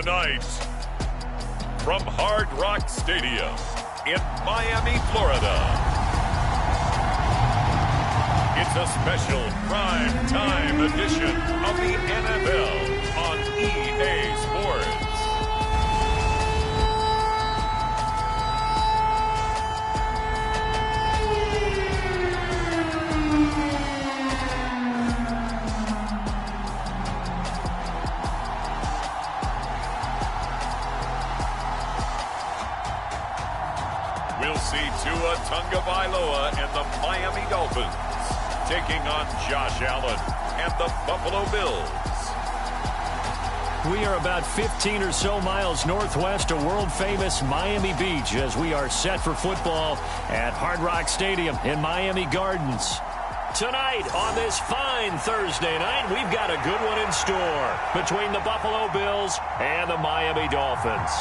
Tonight, from Hard Rock Stadium in Miami, Florida, it's a special prime time edition of the NFL on EA Sports. We'll see Tua Tagovailoa and the Miami Dolphins taking on Josh Allen and the Buffalo Bills. We are about 15 or so miles northwest of world-famous Miami Beach as we are set for football at Hard Rock Stadium in Miami Gardens. Tonight on this fine Thursday night, we've got a good one in store between the Buffalo Bills and the Miami Dolphins.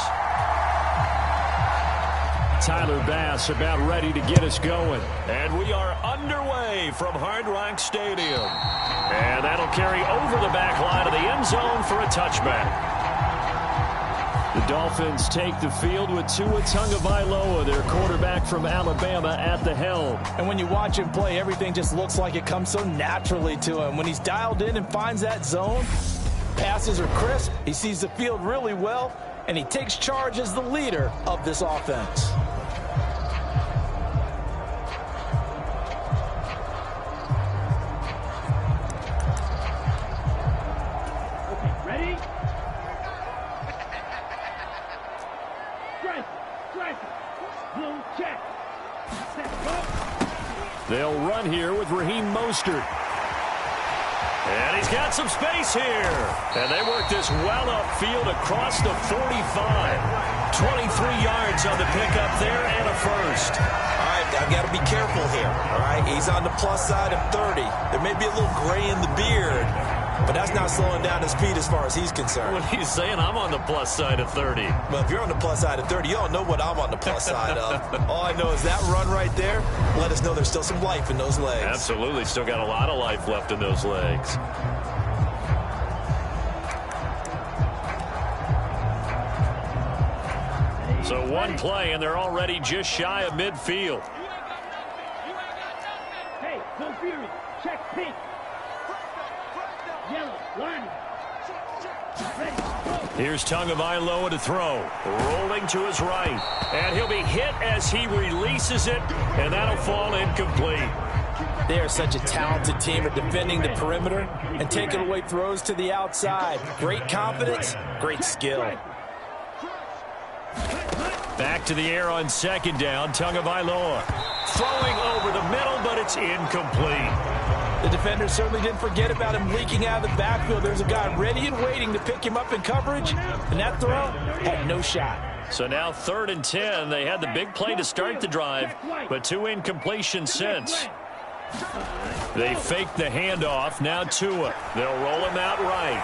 Tyler Bass about ready to get us going. And we are underway from Hard Rock Stadium. And that'll carry over the back line of the end zone for a touchback. The Dolphins take the field with Tua Tagovailoa, their quarterback from Alabama, at the helm. And when you watch him play, everything just looks like it comes so naturally to him. When he's dialed in and finds that zone, passes are crisp, he sees the field really well, and he takes charge as the leader of this offense. They'll run here with Raheem Mostert. And he's got some space here. And they work this well upfield across the 45. 23 yards on the pickup there and a first. All right, I've got to be careful here. All right, he's on the plus side of 30. There may be a little gray in the beard, but that's not slowing down his speed as far as he's concerned. What he's saying, I'm on the plus side of 30. Well, if you're on the plus side of 30, you don't know what I'm on the plus side of. All I know is that run right there let us know there's still some life in those legs. Absolutely, still got a lot of life left in those legs. So one play, and they're already just shy of midfield. Hey, no fury. Check pink. Yellow, line. Here's Tagovailoa to throw. Rolling to his right. And he'll be hit as he releases it, and that'll fall incomplete. They are such a talented team at defending the perimeter and taking away throws to the outside. Great confidence, great skill. Back to the air on second down. Tagovailoa throwing over the middle, but it's incomplete. The defender certainly didn't forget about him leaking out of the backfield. There's a guy ready and waiting to pick him up in coverage, and that throw had no shot. So now 3rd and 10. They had the big play to start the drive, but 2 incompletions since. They fake the handoff. Now Tua. They'll roll him out right.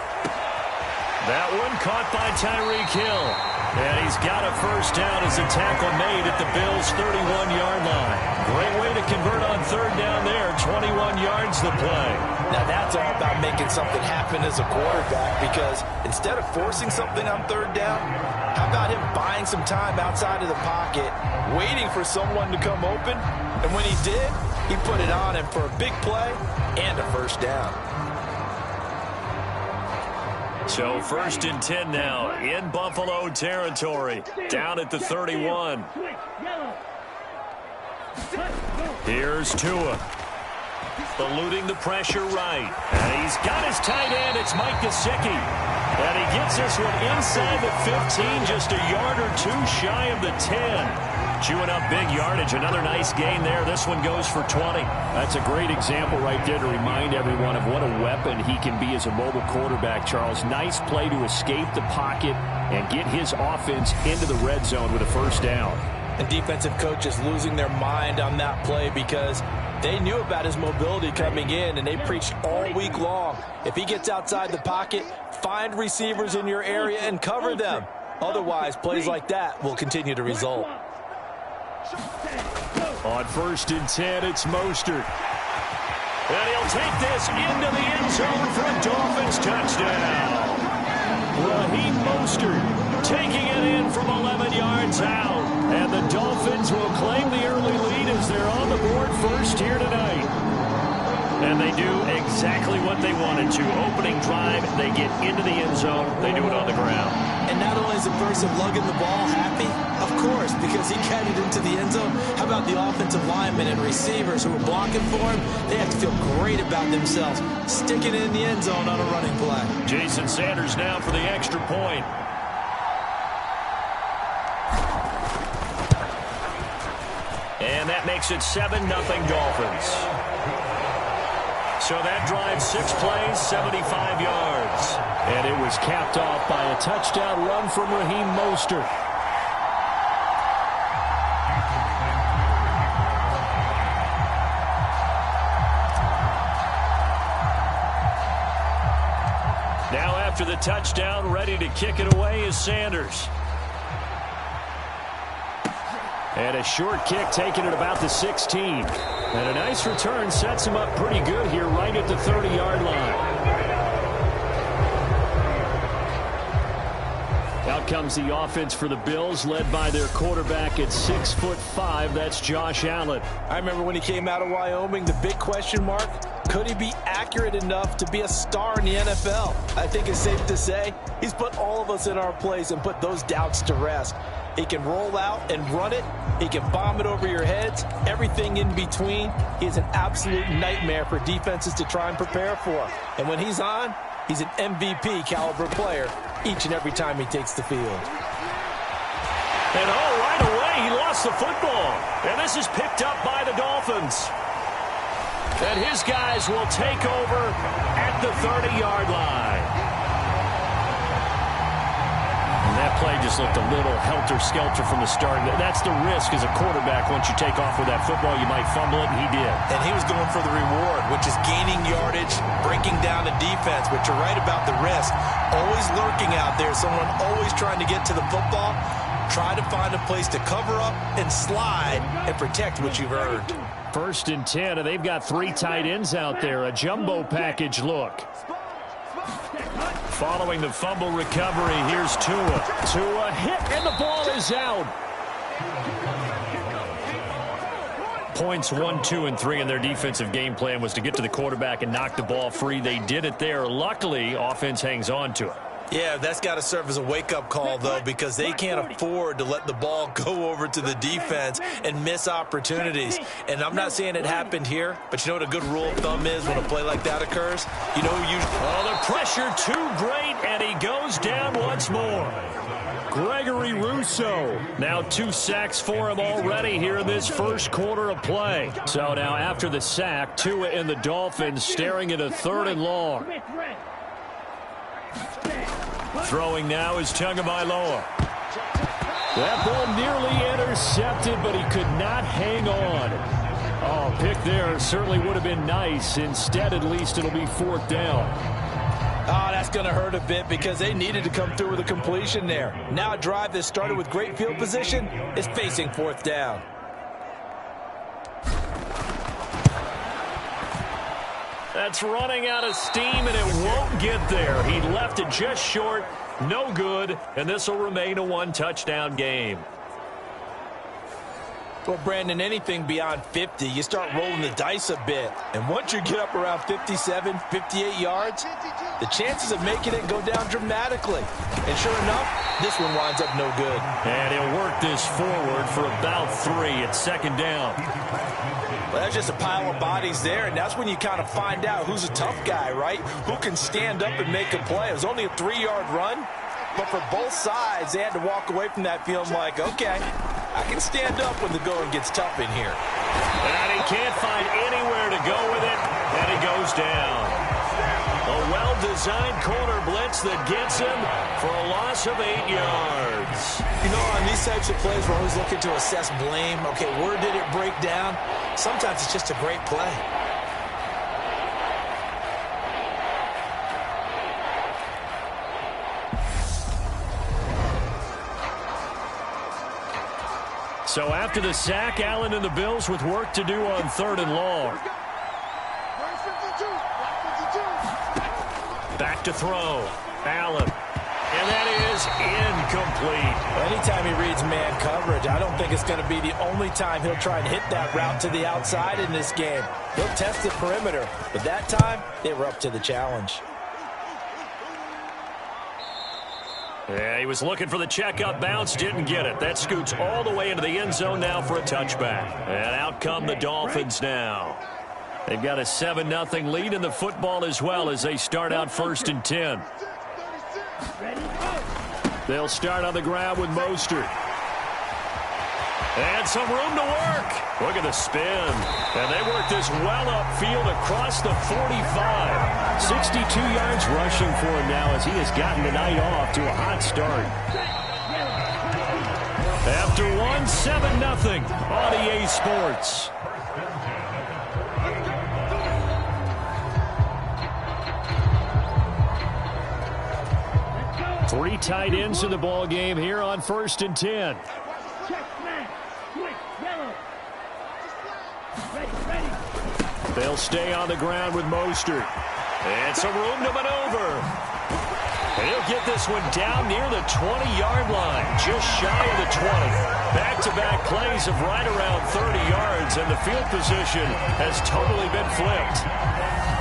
That one caught by Tyreek Hill. And he's got a first down as a tackle made at the Bills' 31-yard line. Great way to convert on 3rd down there. 21 yards the play. Now that's all about making something happen as a quarterback, because instead of forcing something on 3rd down, how about him buying some time outside of the pocket, waiting for someone to come open, and when he did, he put it on him for a big play and a first down. So 1st and 10 now in Buffalo territory, down at the 31. Here's Tua, eluding the pressure right. And he's got his tight end. It's Mike Gesicki. And he gets this one inside the 15, just a yard or 2 shy of the 10. Chewing up big yardage. Another nice gain there. This one goes for 20. That's a great example right there to remind everyone of what a weapon he can be as a mobile quarterback, Charles. Nice play to escape the pocket and get his offense into the red zone with a first down. And defensive coaches losing their mind on that play because they knew about his mobility coming in, and they preached all week long. If he gets outside the pocket, find receivers in your area and cover them. Otherwise, plays like that will continue to result. On 1st and 10, it's Mostert. And he'll take this into the end zone for a Dolphins touchdown. Raheem Mostert taking it in from 11 yards out. And the Dolphins will claim the early lead as they're on the board first here tonight. And they do exactly what they wanted to. Opening drive, they get into the end zone. They do it on the ground. And not only is the person lugging the ball happy, of course, because he got it into the end zone. How about the offensive linemen and receivers who are blocking for him? They have to feel great about themselves, sticking it in the end zone on a running play. Jason Sanders now for the extra point. And that makes it 7-0 Dolphins. So that drive, 6 plays, 75 yards. And it was capped off by a touchdown run from Raheem Mostert. Now after the touchdown, ready to kick it away is Sanders. And a short kick taken at about the 16. And a nice return sets him up pretty good here right at the 30-yard line. Out comes the offense for the Bills, led by their quarterback at 6'5". That's Josh Allen. I remember when he came out of Wyoming, the big question mark, could he be accurate enough to be a star in the NFL? I think it's safe to say he's put all of us in our place and put those doubts to rest. He can roll out and run it. He can bomb it over your heads. Everything in between. He's an absolute nightmare for defenses to try and prepare for. And when he's on, he's an MVP caliber player each and every time he takes the field. And right away, he lost the football. And this is picked up by the Dolphins. And his guys will take over at the 30-yard line. That play just looked a little helter-skelter from the start. That's the risk as a quarterback. Once you take off with that football, you might fumble it, and he did. And he was going for the reward, which is gaining yardage, breaking down the defense. But you're right about the risk. Always lurking out there, someone always trying to get to the football. Try to find a place to cover up and slide and protect what you've earned. 1st and 10, and they've got 3 tight ends out there. A jumbo package look. Following the fumble recovery, here's Tua. Tua hit, and the ball is out. Points 1, 2, and 3 in their defensive game plan was to get to the quarterback and knock the ball free. They did it there. Luckily, offense hangs on to it. Yeah, that's got to serve as a wake-up call, though, because they can't afford to let the ball go over to the defense and miss opportunities. And I'm not saying it happened here, but you know what a good rule of thumb is when a play like that occurs? You know, the pressure too great, and he goes down once more. Gregory Rousseau. Now 2 sacks for him already here in this first quarter of play. So now after the sack, Tua and the Dolphins staring at a 3rd and long. Throwing now is Tagovailoa. That ball nearly intercepted, but he could not hang on. Oh, pick there certainly would have been nice. Instead, at least it'll be 4th down. Oh, that's going to hurt a bit because they needed to come through with a completion there. Now a drive that started with great field position is facing 4th down. That's running out of steam, and it won't get there. He left it just short, no good, and this will remain a 1-touchdown game. Well, Brandon, anything beyond 50, you start rolling the dice a bit. And once you get up around 57, 58 yards, the chances of making it go down dramatically. And sure enough, this one winds up no good. And he'll work this forward for about 3 at 2nd down. Well, that's just a pile of bodies there, and that's when you kind of find out who's a tough guy, right? Who can stand up and make a play. It was only a 3-yard run, but for both sides, they had to walk away from that feeling like, okay, I can stand up when the going gets tough in here. And he can't find anywhere to go with it, and he goes down. A well-designed corner blitz that gets him for a loss of 8 yards. You know, on these types of plays, we're always looking to assess blame. Okay, where did it break down? Sometimes it's just a great play. So after the sack, Allen and the Bills with work to do on 3rd and long. Back to throw. Allen. And that is incomplete. Anytime he reads man coverage, I don't think it's going to be the only time he'll try and hit that route to the outside in this game. He'll test the perimeter, but that time, they were up to the challenge. Yeah, he was looking for the checkup bounce, didn't get it. That scoots all the way into the end zone now for a touchback. And out come the Dolphins now. They've got a 7-0 lead in the football as well as they start out 1st and 10. They'll start on the ground with Mostert. And some room to work. Look at the spin. And they work this well upfield across the 45. 62 yards rushing for him now as he has gotten the night off to a hot start. After one, 7-0 on EA Sports. Three tight ends in the ball game here on 1st and 10. They'll stay on the ground with Mostert. And some room to maneuver. And he'll get this one down near the 20-yard line, just shy of the 20. Back-to-back plays of right around 30 yards, and the field position has totally been flipped.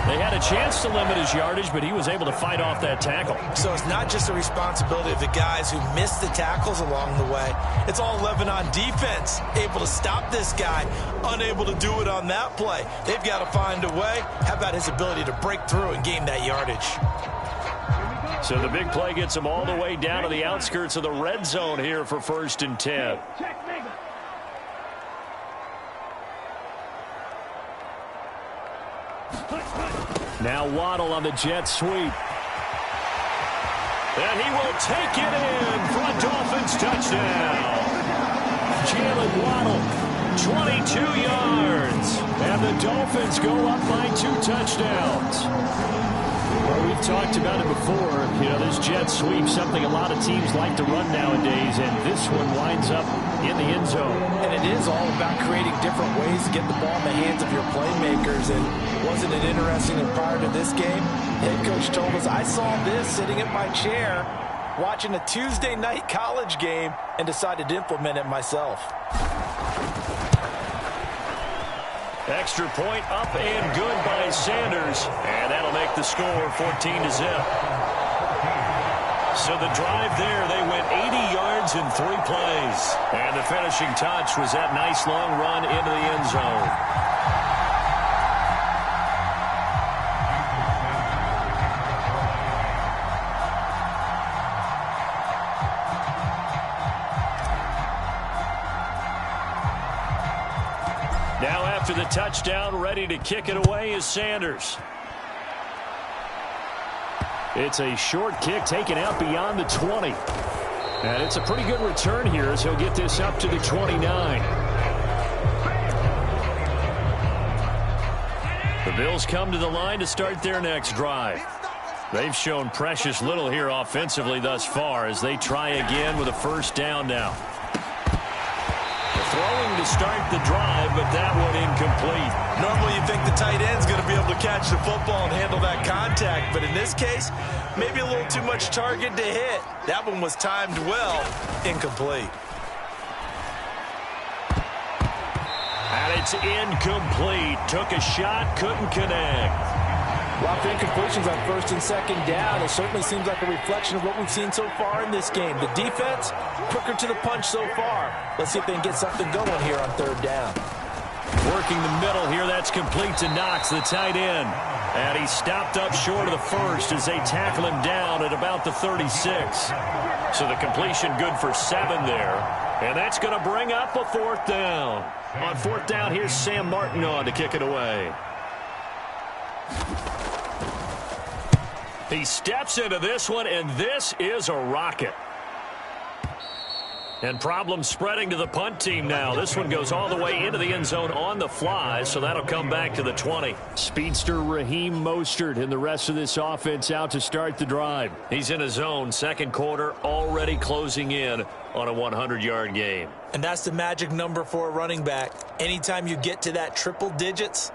They had a chance to limit his yardage, but he was able to fight off that tackle. So it's not just the responsibility of the guys who missed the tackles along the way. It's all 11 on defense, able to stop this guy, unable to do it on that play. They've got to find a way. How about his ability to break through and gain that yardage? So the big play gets him all the way down to the outskirts of the red zone here for 1st and 10. Now Waddle on the jet sweep. And he will take it in for a Dolphins touchdown. Jalen Waddle, 22 yards. And the Dolphins go up by 2 touchdowns. Well, we've talked about it before. You know, this jet sweep, something a lot of teams like to run nowadays, and this one winds up in the end zone. And it is all about creating different ways to get the ball in the hands of your playmakers. And wasn't it interesting that prior to this game, head coach told us, I saw this sitting in my chair watching a Tuesday night college game and decided to implement it myself. Extra point up and good by Sanders. And that'll make the score 14-0. So the drive there, they went 80 yards in 3 plays. And the finishing touch was that nice long run into the end zone. Now after the touchdown, ready to kick it away is Sanders. It's a short kick taken out beyond the 20. And it's a pretty good return here as he'll get this up to the 29. The Bills come to the line to start their next drive. They've shown precious little here offensively thus far as they try again with a 1st down now. Throwing to start the drive, but that one incomplete. Normally you think the tight end's going to be able to catch the football and handle that contact, but in this case, maybe a little too much target to hit. That one was timed well, incomplete. And it's incomplete. Took a shot, couldn't connect. A lot of incompletions on 1st and 2nd down. It certainly seems like a reflection of what we've seen so far in this game. The defense, quicker to the punch so far. Let's see if they can get something going here on 3rd down. Working the middle here, that's complete to Knox, the tight end. And he stopped up short of the 1st as they tackle him down at about the 36. So the completion good for 7 there. And that's going to bring up a 4th down. On 4th down, here's Sam Martin on to kick it away. He steps into this one, and this is a rocket. And problems spreading to the punt team now. This one goes all the way into the end zone on the fly, so that'll come back to the 20. Speedster Raheem Mostert and the rest of this offense out to start the drive. He's in his zone, 2nd quarter, already closing in on a 100-yard game. And that's the magic number for a running back. Anytime you get to that triple digits,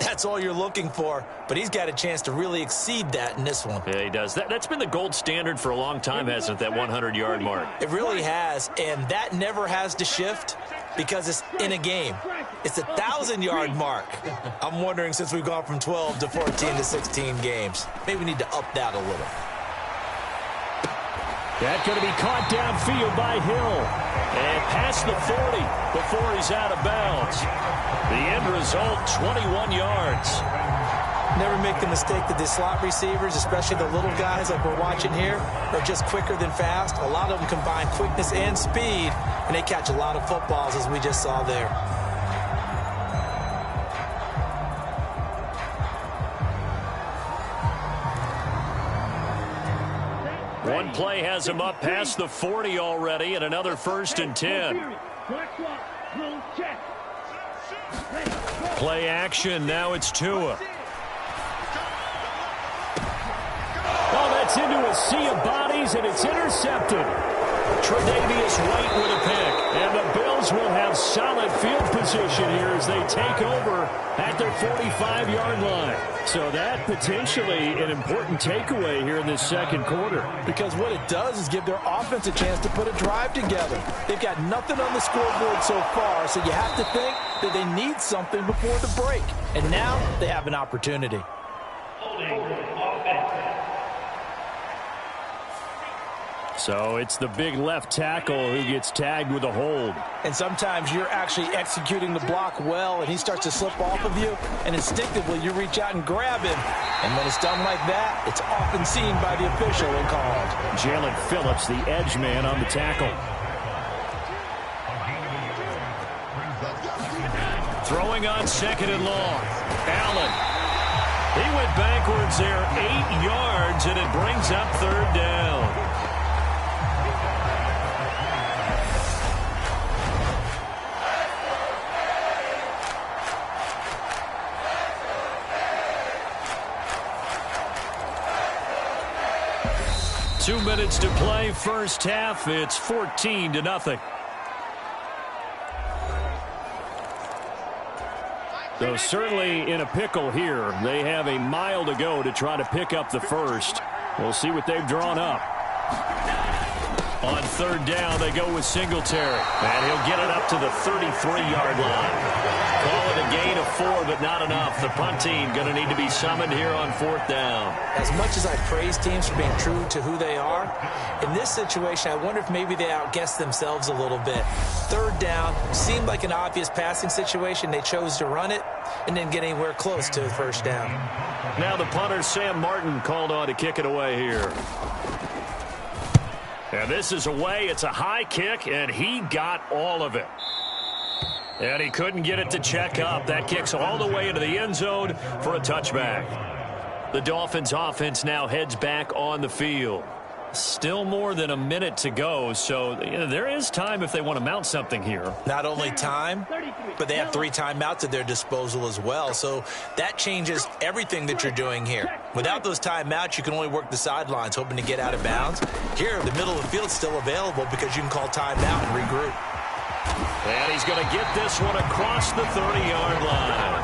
That's all you're looking for, but he's got a chance to really exceed that in this one. Yeah, he does. That's been the gold standard for a long time, hasn't it, that 100-yard mark? It really has, and that never has to shift because it's in a game. It's a 1,000-yard mark. I'm wondering, since we've gone from 12 to 14 to 16 games, maybe we need to up that a little. That's going to be caught downfield by Hill. And past the 40 before he's out of bounds. The end result, 21 yards. Never make the mistake that the slot receivers, especially the little guys like we're watching here, are just quicker than fast. A lot of them combine quickness and speed, and they catch a lot of footballs, as we just saw there. One play has him up past the 40 already, and another 1st and 10. Play action. Now it's Tua. Oh, that's into a sea of bodies, and it's intercepted. Tre'Davious White with a pick. And the Bills will have solid field position here as they take over at their 45-yard line. So that potentially an important takeaway here in this second quarter. Because what it does is give their offense a chance to put a drive together. They've got nothing on the scoreboard so far, so you have to think that they need something before the break. And now they have an opportunity. So it's the big left tackle who gets tagged with a hold. And sometimes you're actually executing the block well, and he starts to slip off of you, and instinctively you reach out and grab him. And when it's done like that, it's often seen by the official and called. Jalen Phillips, the edge man on the tackle. Throwing on 2nd and long. Allen. He went backwards there 8 yards, and it brings up 3rd down. Two minutes to play, first half. It's 14-0. So certainly in a pickle here. They have a mile to go to try to pick up the first. We'll see what they've drawn up. On 3rd down, they go with Singletary. And he'll get it up to the 33-yard line. Call it a gain of 4, but not enough. The punt team going to need to be summoned here on 4th down. As much as I praise teams for being true to who they are, in this situation, I wonder if maybe they outguessed themselves a little bit. 3rd down seemed like an obvious passing situation. They chose to run it and didn't get anywhere close to the 1st down. Now the punter, Sam Martin, called on to kick it away here. And this is away. It's a high kick, and he got all of it. And he couldn't get it to check up. That kicks all the way into the end zone for a touchback. The Dolphins offense now heads back on the field. Still more than a minute to go, so there is time if they want to mount something here. Not only time, but they have 3 timeouts at their disposal as well, so that changes everything that you're doing here. Without those timeouts, you can only work the sidelines, hoping to get out of bounds. Here, the middle of the field is still available because you can call timeout and regroup. And he's going to get this one across the 30-yard line.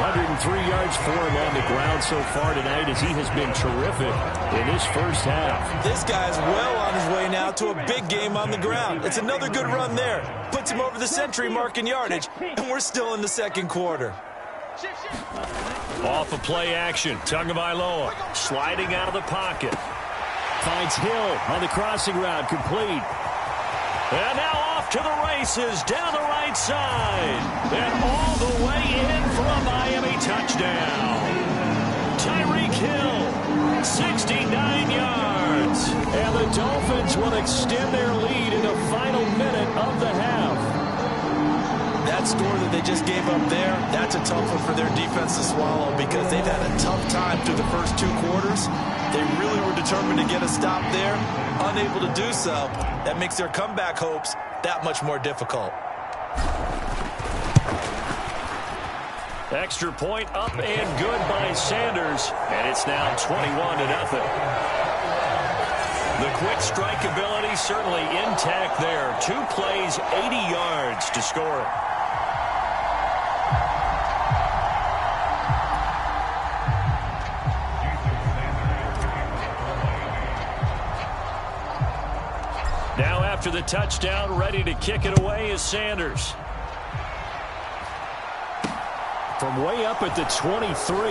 103 yards for him on the ground so far tonight as he has been terrific in this first half. This guy's well on his way now to a big game on the ground. It's another good run there. Puts him over the century mark in yardage, and we're still in the second quarter. Off of play action, Tagovailoa sliding out of the pocket. Finds Hill on the crossing route, complete. And now off to the races, down the right side. And all the way in for a Miami touchdown. Tyreek Hill, 69 yards. And the Dolphins will extend their lead in the final minute of the half. That score that they just gave up there, that's a tough one for their defense to swallow because they've had a tough time through the first 2 quarters. They really were determined to get a stop there, unable to do so. That makes their comeback hopes that much more difficult. Extra point up and good by Sanders, and it's now 21-0. The quick strike ability certainly intact there. 2 plays, 80 yards to score it. after the touchdown, ready to kick it away is Sanders. From way up at the 23.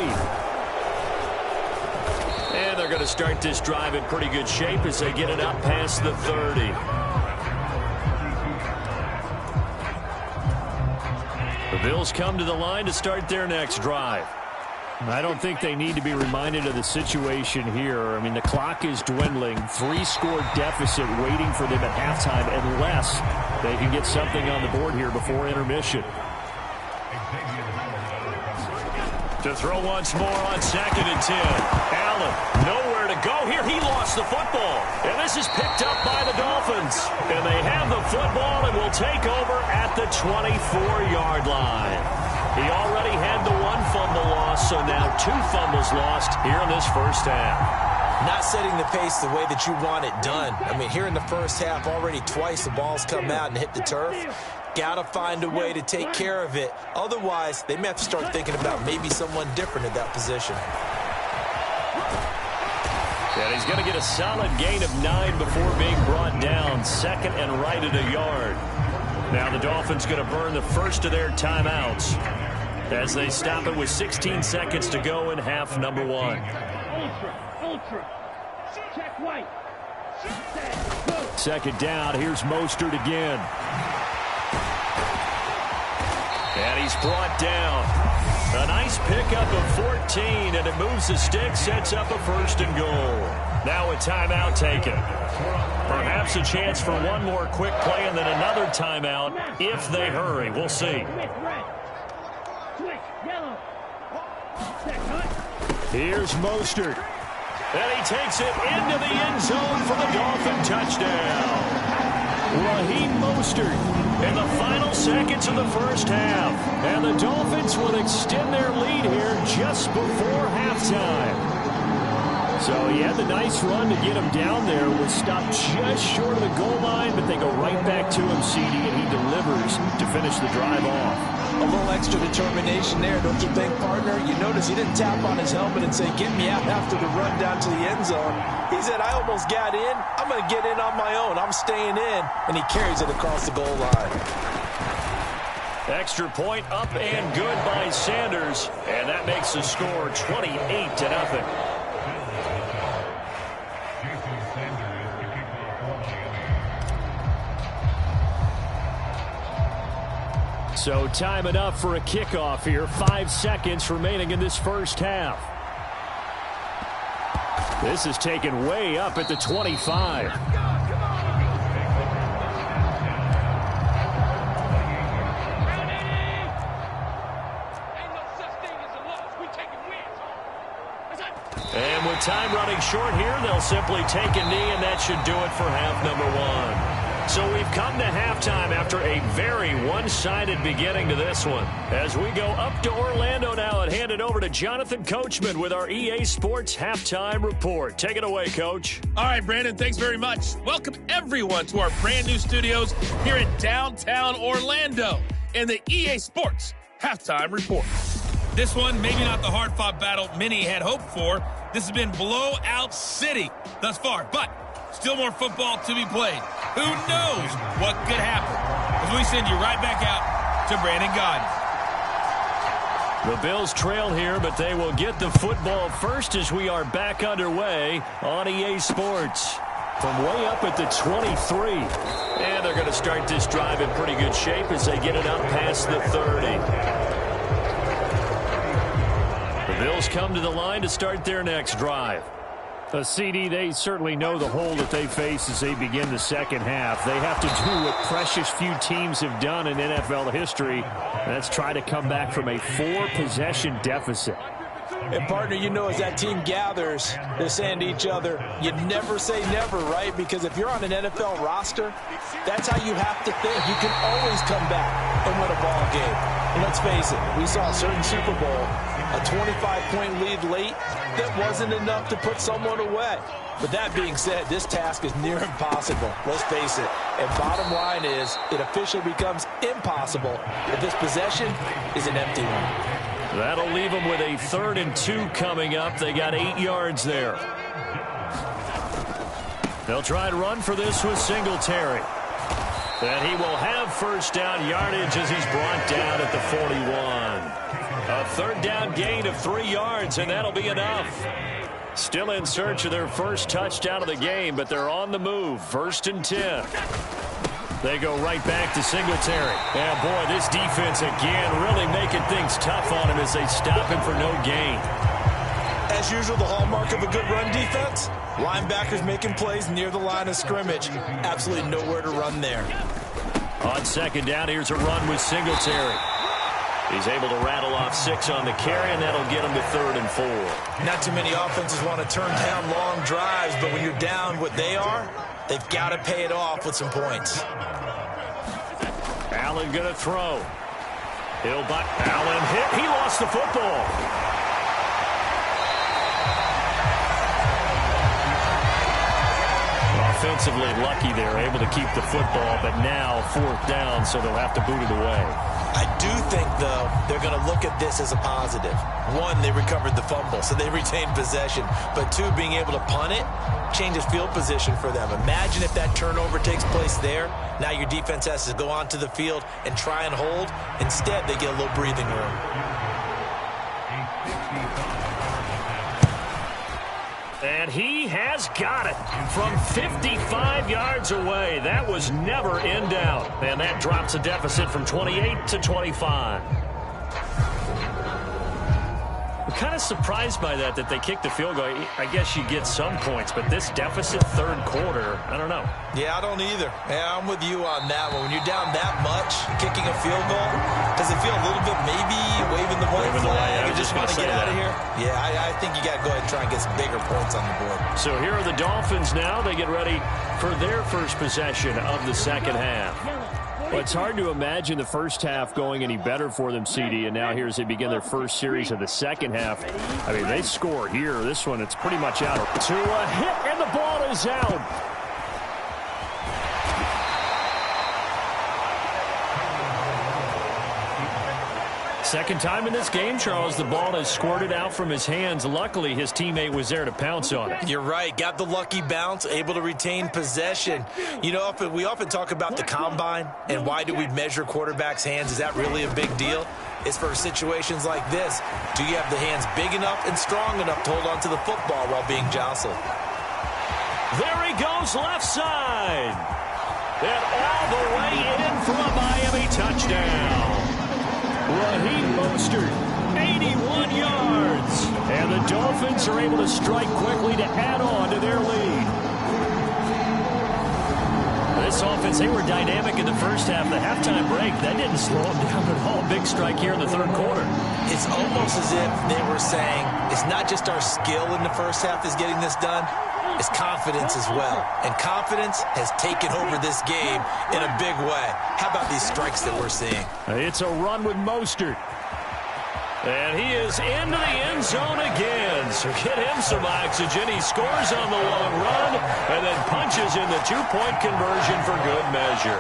And they're going to start this drive in pretty good shape as they get it up past the 30. The Bills come to the line to start their next drive. I don't think they need to be reminded of the situation here. I mean, the clock is dwindling. 3-score deficit waiting for them at halftime unless they can get something on the board here before intermission. To throw once more on 2nd and 10. Allen, nowhere to go here. He lost the football. And this is picked up by the Dolphins. And they have the football and will take over at the 24-yard line. He already had the 1 fumble loss, so now 2 fumbles lost here in this first half. Not setting the pace the way that you want it done. I mean, here in the first half, already twice the ball's come out and hit the turf. Got to find a way to take care of it. Otherwise, they may have to start thinking about maybe someone different at that position. And he's going to get a solid gain of 9 before being brought down. 2nd and right at a yard. Now the Dolphins going to burn the first of their timeouts as they stop it with 16 seconds to go in half number 1. Ultra. Check white. Second down. Here's Mostert again. And he's brought down. A nice pickup of 14, and it moves the stick, sets up a 1st and goal. Now a timeout taken. Perhaps a chance for one more quick play and then another timeout if they hurry. We'll see. Here's Mostert. And he takes it into the end zone for the Dolphin touchdown. Raheem Mostert in the final seconds of the first half. And the Dolphins will extend their lead here just before halftime. So he had the nice run to get him down there. Was stopped just short of the goal line, but they go right back to him, CD, and he delivers to finish the drive off. A little extra determination there, don't you think, partner? You notice he didn't tap on his helmet and say, get me out after the run down to the end zone. He said, I almost got in. I'm going to get in on my own. I'm staying in. And he carries it across the goal line. Extra point up and good by Sanders. And that makes the score 28-0. So time enough for a kickoff here. 5 seconds remaining in this first half. This is taken way up at the 25. And with time running short here, they'll simply take a knee, and that should do it for half number 1. So we've come to halftime after a very one-sided beginning to this one. As we go up to Orlando now and hand it over to Jonathan Coachman with our EA Sports Halftime Report. Take it away, Coach. All right, Brandon, thanks very much. Welcome, everyone, to our brand-new studios here in downtown Orlando in the EA Sports Halftime Report. This one, maybe not the hard-fought battle many had hoped for. This has been blowout city thus far, but still more football to be played. Who knows what could happen as we send you right back out to Brandon Gaudin. The Bills trail here, but they will get the football first as we are back underway on EA Sports. From way up at the 23. And they're going to start this drive in pretty good shape as they get it up past the 30. The Bills come to the line to start their next drive. CD, they certainly know the hole that they face as they begin the second half. They have to do what precious few teams have done in NFL history. That's try to come back from a 4-possession deficit. And, partner, you know, as that team gathers, they're saying to each other, you never say never, right? Because if you're on an NFL roster, that's how you have to think. You can always come back and win a ball game. And let's face it, we saw a certain Super Bowl, a 25-point lead late, that wasn't enough to put someone away. But that being said, this task is near impossible. Let's face it. And bottom line is, it officially becomes impossible if this possession is an empty one. That'll leave them with a 3rd and 2 coming up. They got 8 yards there. They'll try and run for this with Singletary. And he will have first down yardage as he's brought down at the 41. A third down gain of 3 yards, and that'll be enough. Still in search of their first touchdown of the game, but they're on the move. 1st and 10. They go right back to Singletary. And, boy, this defense again really making things tough on him as they stop him for no gain. As usual, the hallmark of a good run defense, linebackers making plays near the line of scrimmage. Absolutely nowhere to run there. On 2nd down, here's a run with Singletary. He's able to rattle off 6 on the carry, and that'll get him to 3rd and 4. Not too many offenses want to turn down long drives, but when you're down what they are, they've got to pay it off with some points. Allen going to throw. Allen hit. He lost the football. Offensively lucky they're able to keep the football, but now 4th down, so they'll have to boot it away. I do think, though, they're going to look at this as a positive. 1, they recovered the fumble, so they retained possession. But 2, being able to punt it changes field position for them. Imagine if that turnover takes place there. Now your defense has to go onto the field and try and hold. Instead, they get a little breathing room. And he has got it from 55 yards away. That was never in doubt. And that drops a deficit from 28 to 25. I'm kind of surprised by that they kicked the field goal. I guess you get some points, but this deficit 3rd quarter, I don't know. Yeah, I don't either. Yeah, I'm with you on that one. When you're down that much, kicking a field goal, does it feel a little bit maybe waving the white flag and just want to get out of here? Yeah, I think you got to go ahead and try and get some bigger points on the board. So here are the Dolphins now. They get ready for their first possession of the 2nd half. Well, it's hard to imagine the first half going any better for them, CD, and now here as they begin their first series of the 2nd half. I mean, they score here. This one, it's pretty much out. To a hit, and the ball is out. Second time in this game, Charles, the ball has squirted out from his hands. Luckily, his teammate was there to pounce on it. You're right. Got the lucky bounce, able to retain possession. You know, we often talk about the combine and why do we measure quarterbacks' hands. Is that really a big deal? It's for situations like this. Do you have the hands big enough and strong enough to hold on to the football while being jostled? There he goes, left side. And all the way in for a Miami touchdown. Raheem Mostert, 81 yards. And the Dolphins are able to strike quickly to add on to their lead. This offense, they were dynamic in the first half. The halftime break, that didn't slow them down at all. Big strike here in the 3rd quarter. It's almost as if they were saying, it's not just our skill in the first half is getting this done. It's confidence as well. And confidence has taken over this game in a big way. How about these strikes that we're seeing? It's a run with Mostert. And he is into the end zone again. So get him some oxygen. He scores on the long run and then punches in the 2-point conversion for good measure.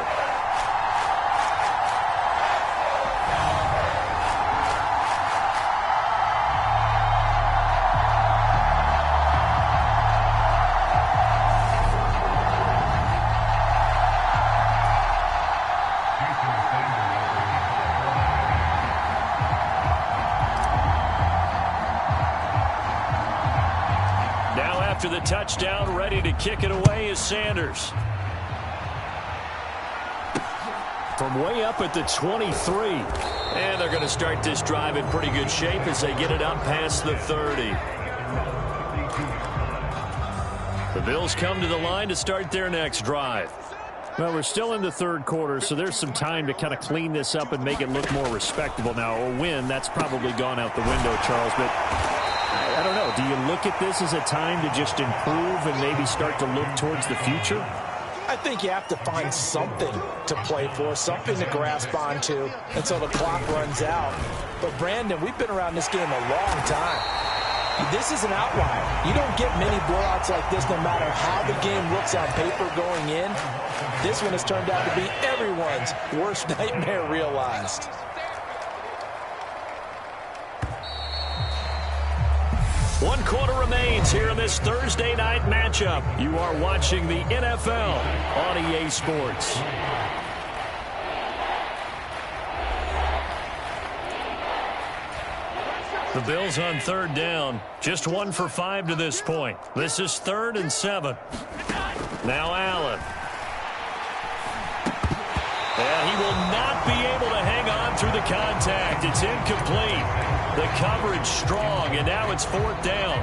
After the touchdown, ready to kick it away is Sanders. From way up at the 23. And they're going to start this drive in pretty good shape as they get it up past the 30. The Bills come to the line to start their next drive. Well, we're still in the 3rd quarter, so there's some time to kind of clean this up and make it look more respectable. Now, a win, that's probably gone out the window, Charles, but I don't know. Do you look at this as a time to just improve and maybe start to look towards the future? I think you have to find something to play for, something to grasp onto until the clock runs out. But, Brandon, we've been around this game a long time. This is an outlier. You don't get many blowouts like this no matter how the game looks on paper going in. This one has turned out to be everyone's worst nightmare realized. One quarter remains here in this Thursday night matchup. You are watching the NFL on EA Sports. The Bills on third down. Just 1 for 5 to this point. This is 3rd and 7. Now Allen. And he will not be able to hang on through the contact. It's incomplete. The coverage strong, and now it's 4th down.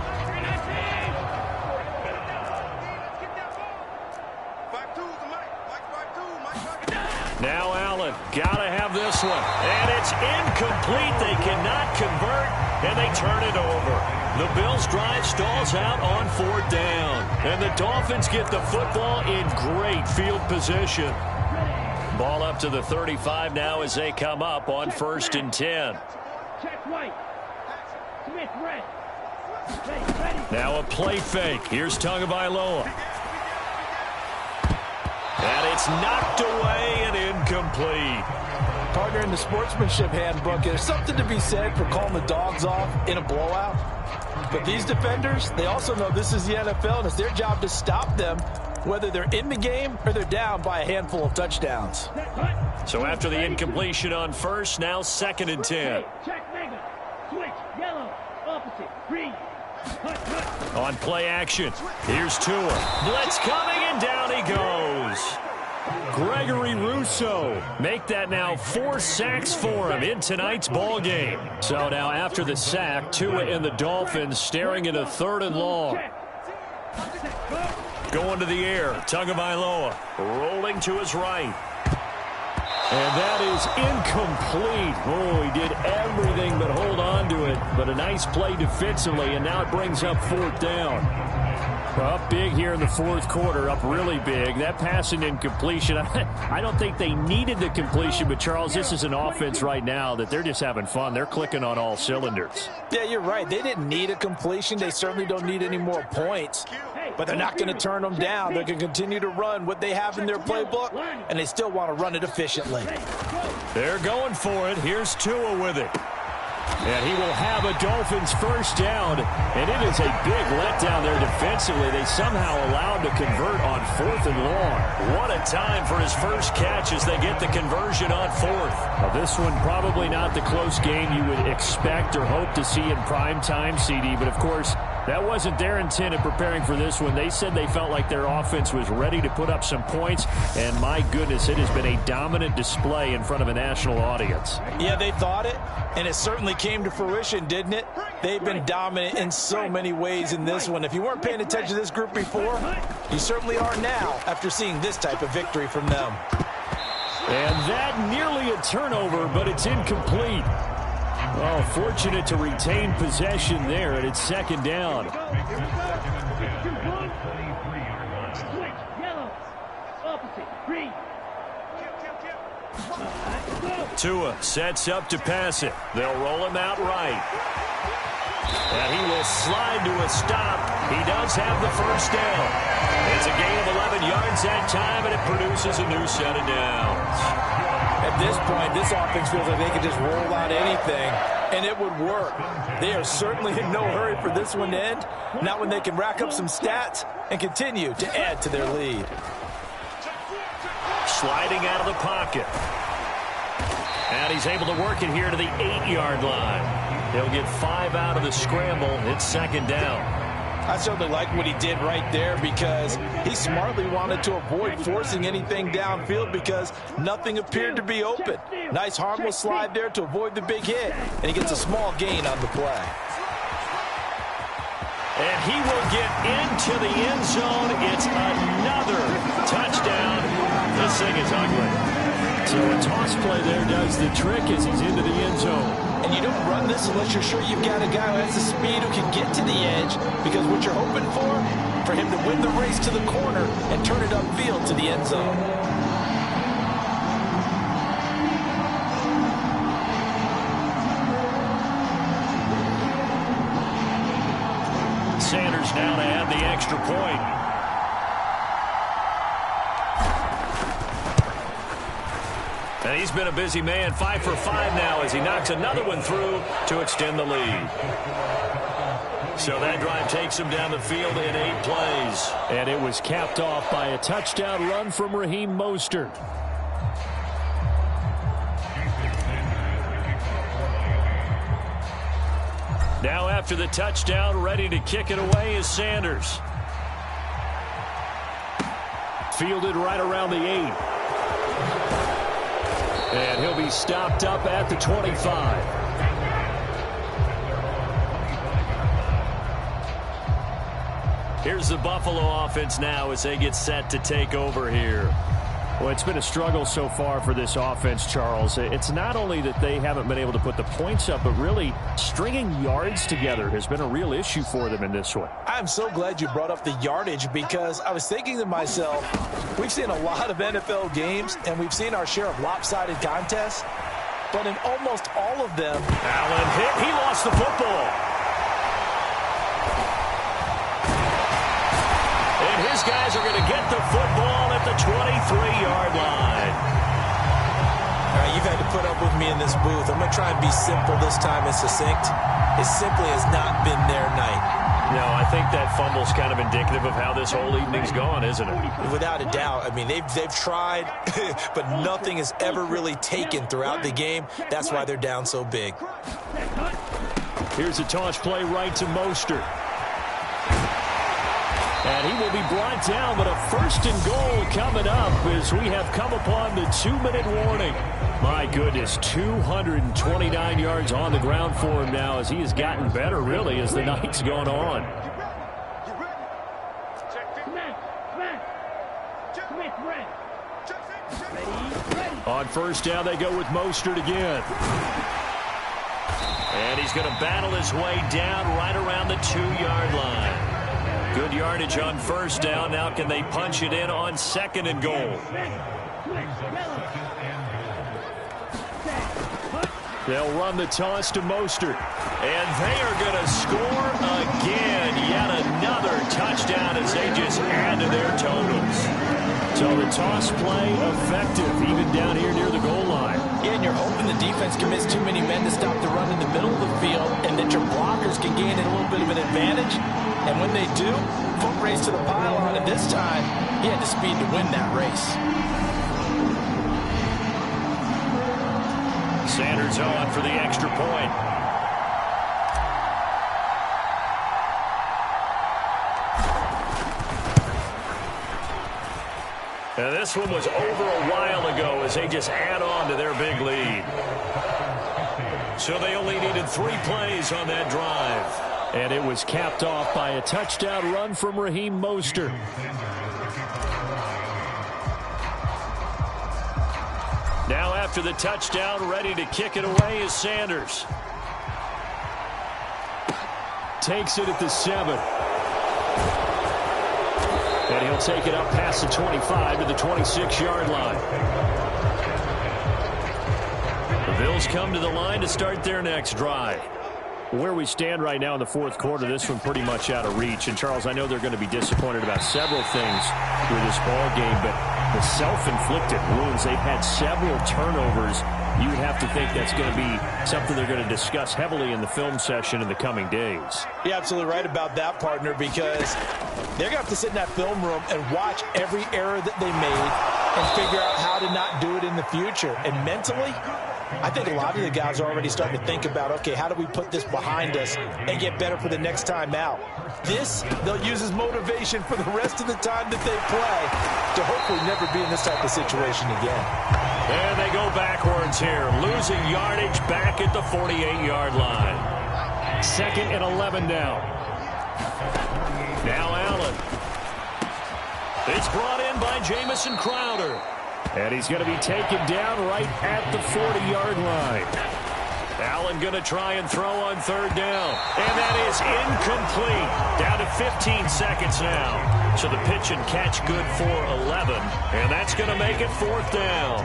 Now Allen, gotta have this one. And it's incomplete. They cannot convert, and they turn it over. The Bills' drive stalls out on 4th down. And the Dolphins get the football in great field position. Ball up to the 35 now as they come up on 1st and 10. Check White. Smith red. Now a play fake. Here's Tagovailoa. And it's knocked away and incomplete. Partner, in the sportsmanship handbook, there's something to be said for calling the dogs off in a blowout. But these defenders, they also know this is the NFL, and it's their job to stop them, whether they're in the game or they're down by a handful of touchdowns. So after the incompletion on 1st, now 2nd and 10. Check mega. Switch. Yellow. Opposite. Green. On play action, here's Tua. Blitz coming, and down he goes. Gregory Rousseau. Make that now 4 sacks for him in tonight's ball game. So now after the sack, Tua and the Dolphins staring at a 3rd and long. Going to the air, Tagovailoa rolling to his right. And that is incomplete. Oh, he did everything but hold on to it. But a nice play defensively, and now it brings up 4th down. Up big here in the 4th quarter, up really big. That passing incompletion, I don't think they needed the completion, but Charles, this is an offense right now that they're just having fun. They're clicking on all cylinders. Yeah, you're right. They didn't need a completion. They certainly don't need any more points. But they're not going to turn them down. They're going to continue to run what they have in their playbook, and they still want to run it efficiently. They're going for it. Here's Tua with it. And he will have a Dolphins 1st down, and it is a big letdown there defensively. They somehow allowed to convert on 4th and long. What a time for his first catch as they get the conversion on 4th. Now, this one probably not the close game you would expect or hope to see in prime time, CD, but of course, that wasn't their intent in preparing for this one. They said they felt like their offense was ready to put up some points, and my goodness, it has been a dominant display in front of a national audience. Yeah, they thought it, and it certainly came to fruition, didn't it? They've been dominant in so many ways in this one. If you weren't paying attention to this group before, you certainly are now after seeing this type of victory from them. And that nearly a turnover, but it's incomplete. Oh, fortunate to retain possession there, and it's 2nd down. Tua sets up to pass it. They'll roll him out right. And he will slide to a stop. He does have the 1st down. It's a gain of 11 yards that time, and it produces a new set of downs. At this point, this offense feels like they could just roll out anything, and it would work. They are certainly in no hurry for this one to end, not when they can rack up some stats and continue to add to their lead. Sliding out of the pocket. And he's able to work it here to the 8-yard line. He'll get 5 out of the scramble. It's 2nd down. I certainly like what he did right there because he smartly wanted to avoid forcing anything downfield because nothing appeared to be open. Nice harmless slide there to avoid the big hit, and he gets a small gain on the play. And he will get into the end zone. It's another touchdown. This thing is ugly. So a toss play there does the trick as he's into the end zone. And you don't run this unless you're sure you've got a guy who has the speed who can get to the edge, because what you're hoping for him to win the race to the corner and turn it upfield to the end zone. Sanders now to add the extra point. And he's been a busy man, 5 for 5 now as he knocks another one through to extend the lead. So that drive takes him down the field in 8 plays. And it was capped off by a touchdown run from Raheem Mostert. Now after the touchdown, ready to kick it away is Sanders. Fielded right around the 8. And he'll be stopped up at the 25. Here's the Buffalo offense now as they get set to take over here. Well, it's been a struggle so far for this offense, Charles. It's not only that they haven't been able to put the points up, but really stringing yards together has been a real issue for them in this one. I'm so glad you brought up the yardage because I was thinking to myself, we've seen a lot of NFL games, and we've seen our share of lopsided contests, but in almost all of them, Allen hit. He lost the football. And his guys are going to get the football at the 23-yard line. All right, you've had to put up with me in this booth. I'm going to try and be simple this time and succinct. It simply has not been their night. No, I think that fumble's kind of indicative of how this whole evening's gone, isn't it? Without a doubt. I mean, they've tried, but nothing has ever really taken throughout the game. That's why they're down so big. Here's a toss play right to Mostert. And he will be brought down, but a 1st and goal coming up as we have come upon the 2-minute warning. My goodness, 229 yards on the ground for him now as he has gotten better, really, as the night's gone on. On 1st down, they go with Mostert again. And he's going to battle his way down right around the 2-yard line. Good yardage on 1st down. Now can they punch it in on 2nd and goal? They'll run the toss to Mostert. And they are going to score again. Yet another touchdown as they just add to their totals. So the toss play effective even down here near the goal line. Yeah, and you're hoping the defense commits too many men to stop the run in the middle of the field and that your blockers can gain a little bit of an advantage. And when they do, foot race to the pylon, and this time, he had the speed to win that race. Sanders on for the extra point. And this one was over a while ago as they just add on to their big lead. So they only needed 3 plays on that drive. And it was capped off by a touchdown run from Raheem Mostert. Now after the touchdown, ready to kick it away is Sanders. Takes it at the 7. And he'll take it up past the 25 to the 26-yard line. The Bills come to the line to start their next drive. Where we stand right now in the 4th quarter, this one pretty much out of reach. And, Charles, I know they're going to be disappointed about several things with this ball game, but the self-inflicted wounds, they've had several turnovers. You would have to think that's going to be something they're going to discuss heavily in the film session in the coming days. You're absolutely right about that, partner, because they're going to have to sit in that film room and watch every error that they made and figure out how to not do it in the future. And mentally, I think a lot of the guys are already starting to think about, okay, how do we put this behind us and get better for the next time out? This, they'll use as motivation for the rest of the time that they play to hopefully never be in this type of situation again. And they go backwards here, losing yardage back at the 48-yard line. 2nd and 11 now. Now Allen. It's brought in by Jamison Crowder. And he's going to be taken down right at the 40-yard line. Allen going to try and throw on 3rd down. And that is incomplete. Down to 15 seconds now. So the pitch and catch good for 11. And that's going to make it 4th down.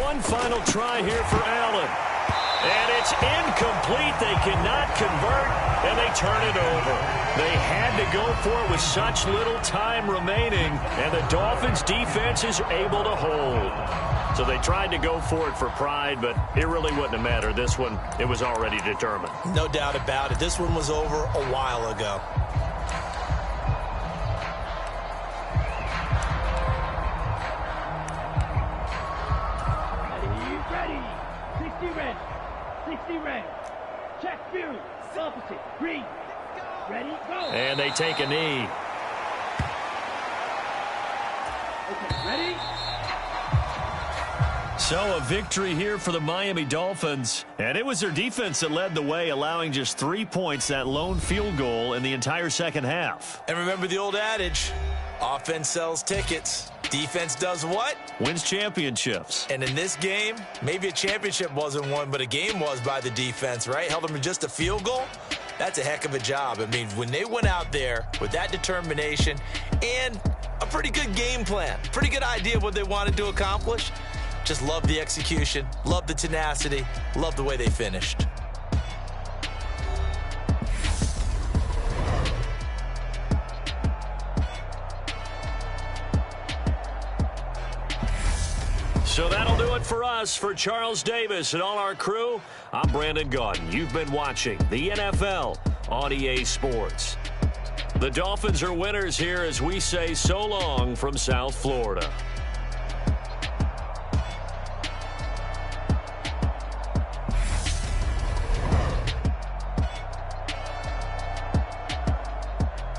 One final try here for Allen. And it's incomplete. They cannot convert, and they turn it over. They had to go for it with such little time remaining, and the Dolphins' defense is able to hold. So they tried to go for it for pride, but it really wouldn't have mattered. This one, it was already determined. No doubt about it. This one was over a while ago. red. 60 red. Check Fury. Opposite. Green. Ready, go. And they take a knee. Okay, ready? So a victory here for the Miami Dolphins. And it was their defense that led the way, allowing just 3 points, that lone field goal in the entire second half. And remember the old adage, offense sells tickets. Defense does what? Wins championships. And in this game, maybe a championship wasn't won, but a game was by the defense, right? Held them to just a field goal. That's a heck of a job. I mean, when they went out there with that determination and a pretty good game plan, pretty good idea of what they wanted to accomplish, just love the execution, love the tenacity, love the way they finished. So that'll do it for us. For Charles Davis and all our crew, I'm Brandon Gaudin. You've been watching the NFL on EA Sports. The Dolphins are winners here as we say so long from South Florida.